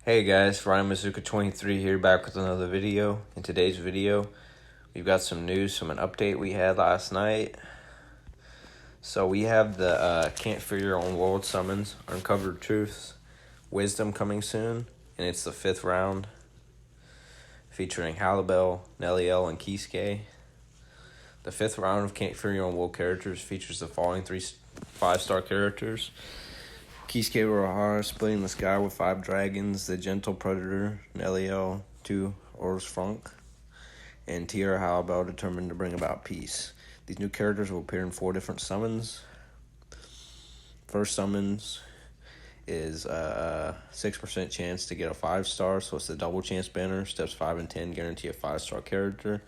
Hey guys, Ryan Mazuka 23 here, back with another video. In today's video, we've got some news from an update we had last night. So we have the Can't Fear Your Own World summons, Uncovered Truths, Wisdom coming soon, and it's the 5th round, featuring Halibel, Neliel, and Kiske. The 5th round of Can't Fear Your Own World characters features the following 5-star characters: Kiske Rohara, Splitting the Sky with 5 Dragons, The Gentle Predator, Neliel, 2 Ors Frank, and Tierra Halibel, Determined to Bring About Peace. These new characters will appear in 4 different summons. First summons is a 6% chance to get a 5-star, so it's the double chance banner. Steps 5 and 10 guarantee a 5-star character.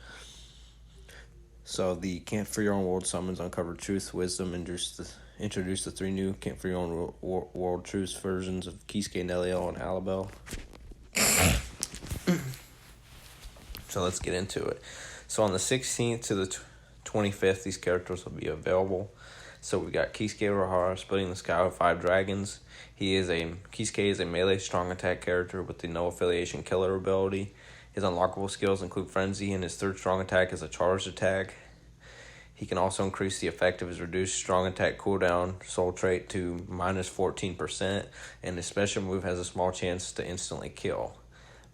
So the Can't Fear Your Own World summons Uncover Truth, Wisdom, introduce the 3 new Can't Fear Your Own World Truths versions of Kiske, Neliel, and Halibel. So let's get into it. So on the 16th to the 25th, these characters will be available. So we got Kiske Rohara, Splitting the Sky with 5 Dragons. Kiske is a melee strong attack character with the no affiliation killer ability. His unlockable skills include Frenzy, and his 3rd strong attack is a charged attack. He can also increase the effect of his reduced strong attack cooldown soul trait to minus 14%, and his special move has a small chance to instantly kill.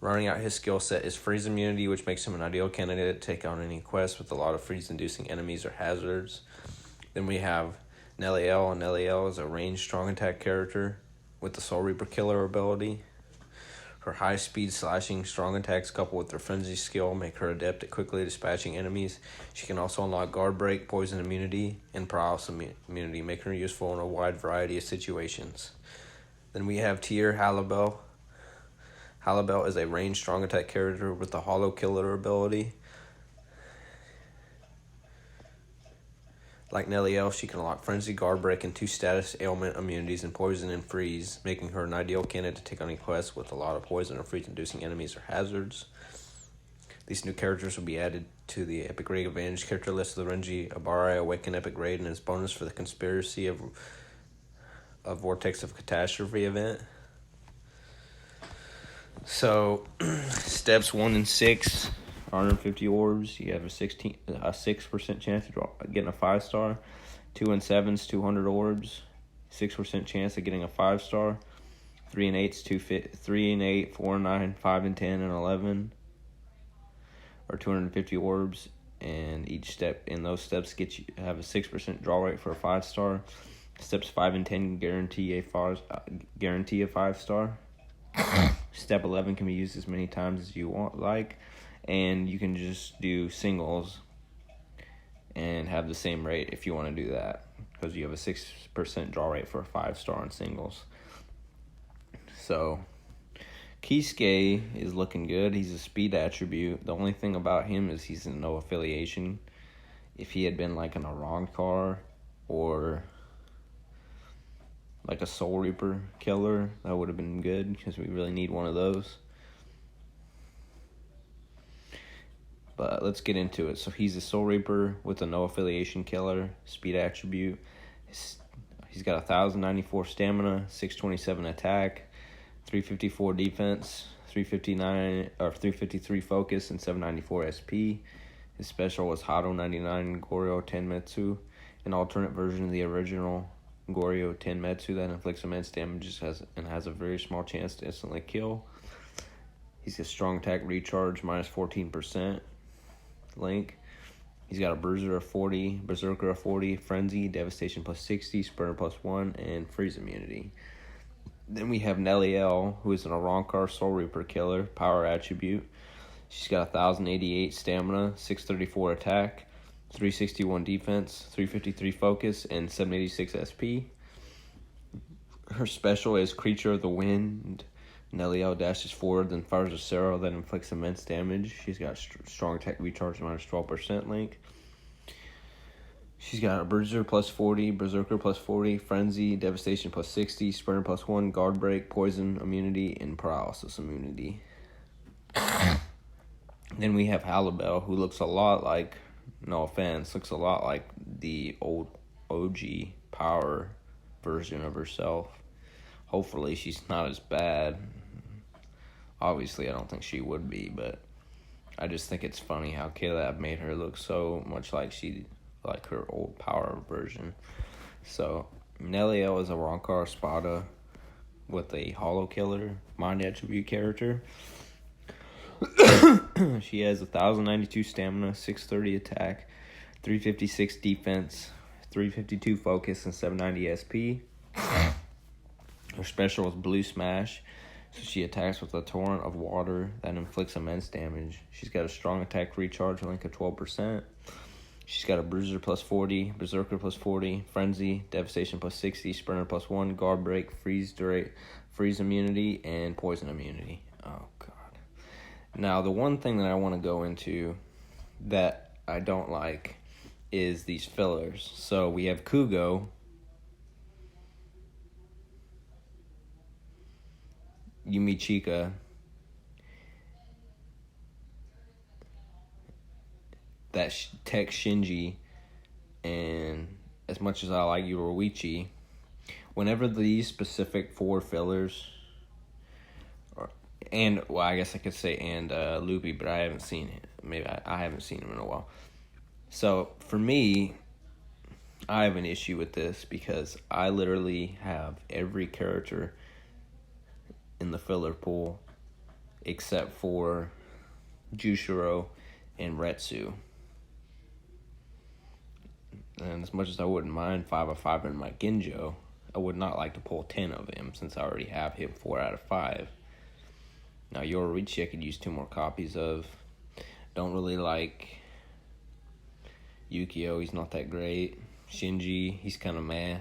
Running out his skill set is Freeze Immunity, which makes him an ideal candidate to take on any quest with a lot of freeze-inducing enemies or hazards. Then we have Neliel, and Neliel is a ranged strong attack character with the Soul Reaper Killer ability. Her high-speed slashing strong attacks coupled with her frenzy skill make her adept at quickly dispatching enemies. She can also unlock Guard Break, Poison Immunity, and Paralysis Immunity, making her useful in a wide variety of situations. Then we have Tierra Halibel. Halibel is a ranged strong attack character with the Hollow Killer ability. Like Neliel, she can unlock Frenzy, Guard Break, and 2 status ailment immunities in Poison and Freeze, making her an ideal candidate to take on any quest with a lot of poison or freeze-inducing enemies or hazards. These new characters will be added to the Epic Raid Advantage character list of the Renji Abare Awaken Epic Raid, and as bonus for the Conspiracy of Vortex of Catastrophe event. So, steps 1 and 6. 150 orbs, you have a 6% chance of getting a 5-star. 2 and 7's 200 orbs, 6% chance of getting a 5-star. 3 and 8's 3 and 8, 4 and 9, 5 and 10, and 11 are 250 orbs, and each step in those steps have a 6% draw rate for a 5-star. Steps 5 and 10 guarantee a 5-star. Step 11 can be used as many times as you like. And you can just do singles and have the same rate if you want to do that, because you have a 6% draw rate for a 5-star in singles. So, Kiske is looking good. He's a speed attribute. The only thing about him is he's in no affiliation. If he had been like an Arrancar or like a Soul Reaper killer, that would have been good, because we really need one of those. But let's get into it. So he's a Soul Reaper with a no affiliation killer, speed attribute. He's got 1,094 stamina, 627 attack, 354 defense, 353 focus, and 794 SP. His special was Hado 99 Goryo Tenmetsu, an alternate version of the original Goryo Tenmetsu that inflicts immense damage and has a very small chance to instantly kill. He's a strong attack recharge, minus 14%. Link. He's got a Berserker of 40, Frenzy, Devastation plus 60, Spurner plus 1, and Freeze Immunity. Then we have Neliel, who is an Arrancar Soul Reaper killer, power attribute. She's got 1,088 stamina, 634 attack, 361 defense, 353 focus, and 786 SP. Her special is Creature of the Wind. Neliel dashes forward, then fires a Cerro that inflicts immense damage. She's got strong attack recharge, minus 12% link. She's got a Berserker plus 40, Frenzy, Devastation plus 60, Spurner plus 1, Guard Break, Poison Immunity, and Paralysis Immunity. Then we have Halibel, who looks a lot like, no offense, looks a lot like the old OG power version of herself. Hopefully she's not as bad. Obviously, I don't think she would be, but I just think it's funny how Cfyow made her look so much like her old power version. So, Neliel is a Rankar Spada with a Hollow Killer mind attribute character. She has 1,092 stamina, 630 attack, 356 defense, 352 focus, and 790 SP. Her special is Blue Smash, so she attacks with a torrent of water that inflicts immense damage. She's got a strong attack recharge link of 12%. She's got a Bruiser plus 40, Berserker plus 40, Frenzy, Devastation plus 60, Sprinter plus 1, Guard Break, Freeze immunity, and Poison immunity. Oh, God. Now, the one thing that I want to go into that I don't like is these fillers. So, we have Kugo, Yumichika, that Tech Shinji, and as much as I like Yoruichi, whenever these specific 4 fillers, I guess I could say Loopy, but I haven't seen it. Maybe I haven't seen him in a while. So for me, I have an issue with this because I literally have every character in the filler pool except for Jushiro and Retsu. And as much as I wouldn't mind 5 of 5 in my Genjo, I would not like to pull 10 of him since I already have him 4 out of 5. Now, Yoruichi I could use 2 more copies of. Don't really like Yukio, he's not that great. Shinji, he's kind of meh.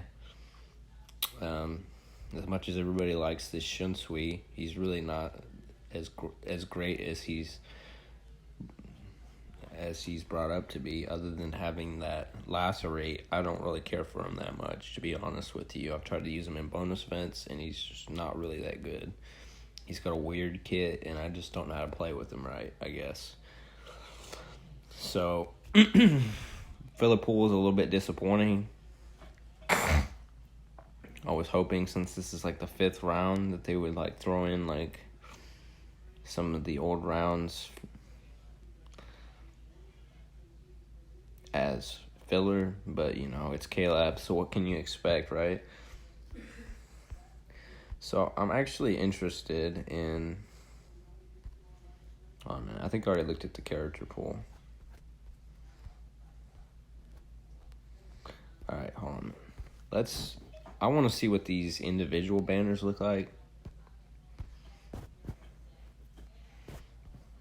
As much as everybody likes this Shunsui, he's really not as great as he's brought up to be, other than having that lacerate. I don't really care for him that much, to be honest with you. I've tried to use him in bonus events, and he's just not really that good. He's got a weird kit, and I just don't know how to play with him right, I guess. So, filler pool is a little bit disappointing. I was hoping, since this is like the 5th round, that they would like throw in like some of the old rounds as filler, but it's Cfyow, so what can you expect, right? So I'm actually interested in, oh man, I think I already looked at the character pool. Alright, hold on. I want to see what these individual banners look like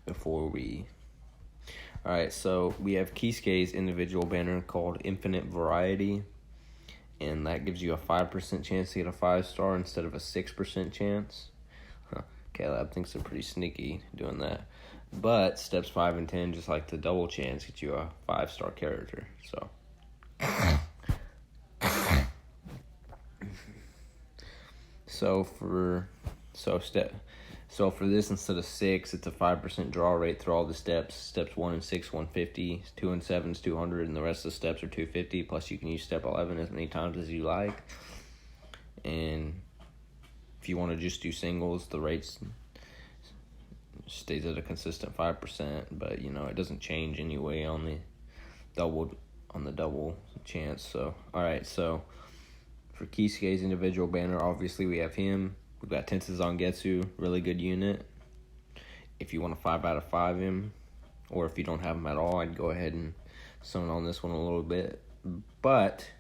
before we... Alright, so we have Kisuke's individual banner called Infinite Variety, and that gives you a 5% chance to get a 5-star instead of a 6% chance. Caleb thinks they're pretty sneaky doing that. But steps 5 and 10, just like the double chance, get you a 5-star character. So for this, instead of 6, it's a 5% draw rate through all the steps. Steps 1 and 6, 150. 2 and 7 is 200, and the rest of the steps are 250. Plus, you can use step 11 as many times as you like. And if you want to just do singles, the rates stays at a consistent 5%. But it doesn't change anyway on the double chance. So all right, so for Kisuke's individual banner, obviously we have him. We've got Tensei Getsu, really good unit. If you want to 5 out of 5 him, or if you don't have him at all, I'd go ahead and summon on this one a little bit. But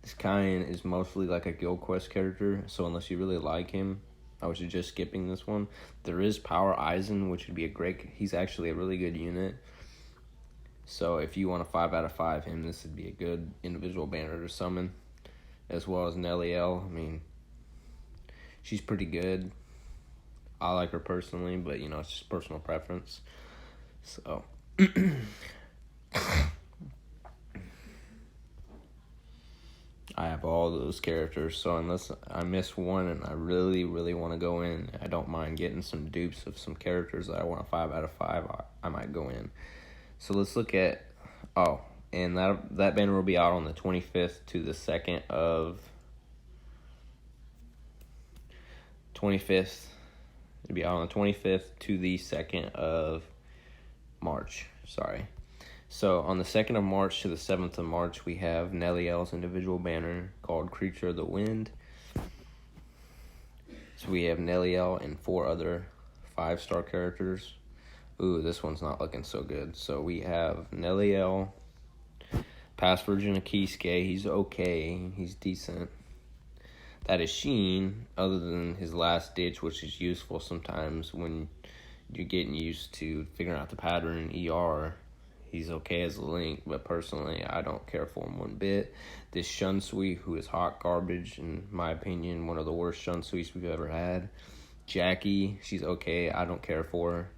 this Kaien is mostly like a Guild Quest character, so unless you really like him, I would suggest skipping this one. There is Power Aizen, which would be he's actually a really good unit. So if you want to 5 out of 5 him, this would be a good individual banner to summon. As well as Neliel. I mean, she's pretty good. I like her personally, but it's just personal preference. So I have all those characters, so unless I miss one and I really, really want to go in, I don't mind getting some dupes of some characters that I want a 5 out of 5, I might go in. So let's look at, and that banner will be out on the 25th to the 2nd of 25th It'll be out on the 25th to the 2nd of March. Sorry. So on the 2nd of March to the 7th of March, we have Neliel's individual banner called Creature of the Wind. So we have Neliel and 4 other 5-star characters. Ooh, this one's not looking so good. So we have Neliel, past version of Cfyow. He's okay. He's decent. That is Sheen, other than his last ditch, which is useful sometimes when you're getting used to figuring out the pattern in ER. He's okay as a Link, but personally, I don't care for him one bit. This Shunsui, who is hot garbage, in my opinion, one of the worst Shunsuis we've ever had. Jackie, she's okay. I don't care for her.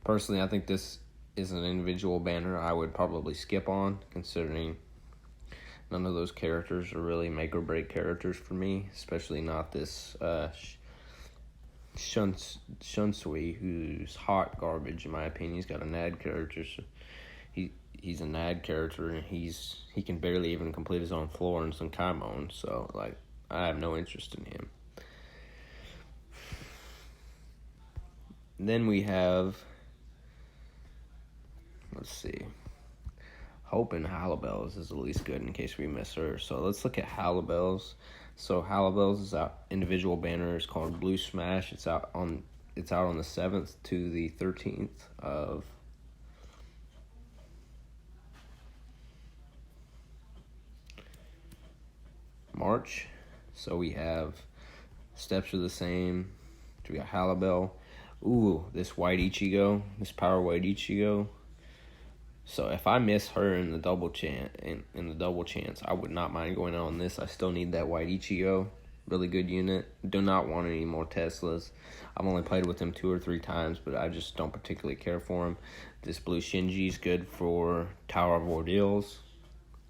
Personally, I think this is an individual banner I would probably skip on, considering none of those characters are really make or break characters for me, especially not this Shunsui, who's hot garbage in my opinion. He's got a NAD character. So he's a NAD character, and he can barely even complete his own floor in some Kaimon, so like I have no interest in him. Then we have, let's see, Hope and Halibel's is the least good in case we miss her. So let's look at Halibel's. So Halibel's is out individual banner is called Blue Smash. It's out on the 7th to the 13th of March. So we have steps are the same. We got Halibel. Ooh, this white Ichigo, this power white Ichigo. So if I miss her in the double chance, I would not mind going on this. I still need that white Ichigo. Really good unit. Do not want any more Teslas. I've only played with him 2 or 3 times, but I just don't particularly care for him. This blue Shinji is good for Tower of Ordeals.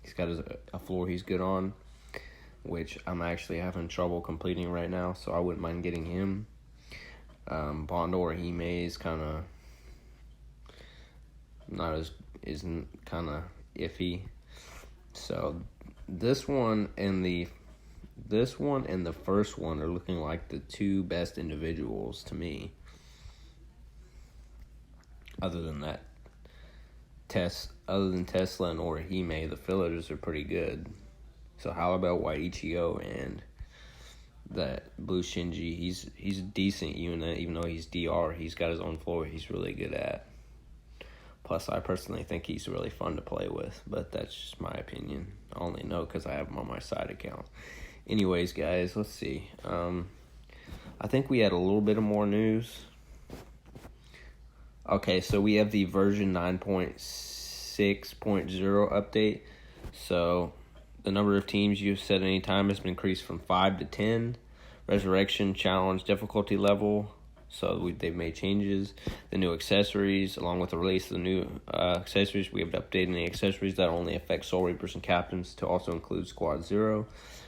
He's got a floor he's good on, which I'm actually having trouble completing right now, so I wouldn't mind getting him. Bondor Hime is kind of isn't kind of iffy. So this one and the first one are looking like the 2 best individuals to me. Other than Tesla and Orihime, the fillers are pretty good. So how about white Ichigo and that blue Shinji? He's a decent unit, even though he's DR. He's got his own floor he's really good at. Plus, I personally think he's really fun to play with, but that's just my opinion. I only know because I have him on my side account. Anyways, guys, let's see. I think we had a little bit of more news. Okay, so we have the version 9.6.0 update. So the number of teams you've set at any time has been increased from 5 to 10. Resurrection challenge difficulty level. So they've made changes. The new accessories, along with the release of the new accessories, we have updated the accessories that only affect Soul Reapers and Captains to also include Squad 0.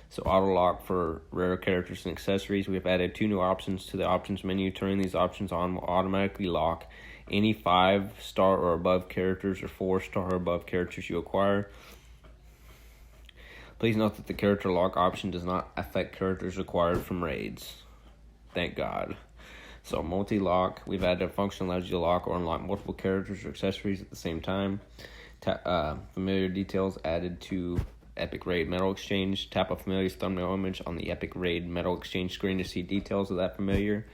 So auto lock for rare characters and accessories. We have added 2 new options to the options menu. Turning these options on will automatically lock any 5-star or above characters or 4-star or above characters you acquire. Please note that the character lock option does not affect characters acquired from raids. Thank God. So multi-lock, we've added a function that allows you to lock or unlock multiple characters or accessories at the same time. Familiar details added to Epic Raid Metal Exchange. Tap a familiar's thumbnail image on the Epic Raid Metal Exchange screen to see details of that familiar.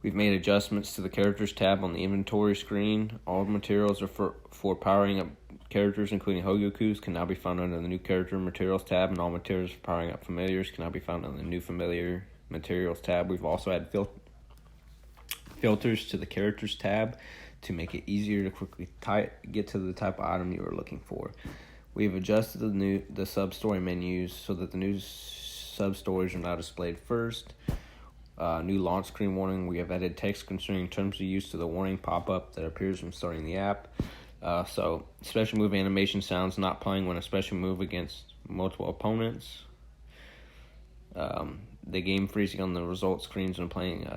We've made adjustments to the Characters tab on the inventory screen. All materials are for powering up characters, including Hogoku's, can now be found under the new Character Materials tab, and all materials for powering up familiars can now be found on the new Familiar Materials tab. We've also added filters to the Characters tab to make it easier to quickly get to the type of item you are looking for. We've adjusted the sub-story menus so that the new sub-stories are now displayed first. New launch screen warning. We have added text concerning terms of use to the warning pop-up that appears when starting the app. So special move animation sounds not playing when a special move against multiple opponents. The game freezing on the result screens when playing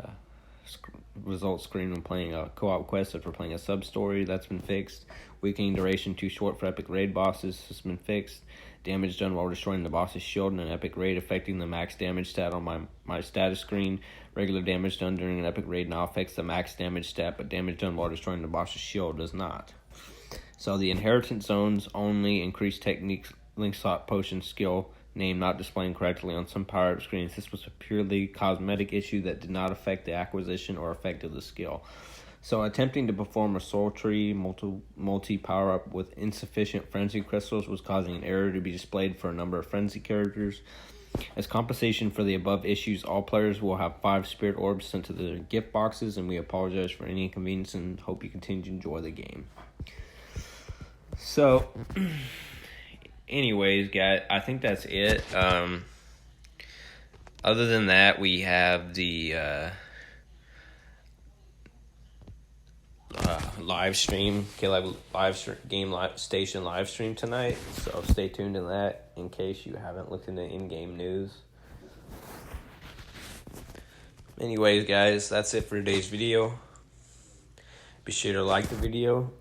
results screen when playing a co-op quest if we're playing a sub-story. That's been fixed. Weakening duration too short for epic raid bosses has been fixed. Damage done while destroying the boss's shield in an epic raid affecting the max damage stat on my status screen. Regular damage done during an epic raid now affects the max damage stat, but damage done while destroying the boss's shield does not. So the inheritance zones only increase techniques link slot potion skill name not displaying correctly on some power-up screens. This was a purely cosmetic issue that did not affect the acquisition or effect of the skill. So attempting to perform a soul tree multi power-up with insufficient frenzy crystals was causing an error to be displayed for a number of frenzy characters. As compensation for the above issues, all players will have 5 spirit orbs sent to their gift boxes, and we apologize for any inconvenience and hope you continue to enjoy the game. So, anyways, guys, I think that's it. Other than that, we have the live stream, station live stream tonight. So stay tuned to that in case you haven't looked into in-game news. Anyways, guys, that's it for today's video. Be sure to like the video,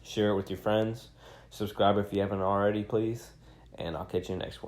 share it with your friends, subscribe if you haven't already, please, and I'll catch you next one.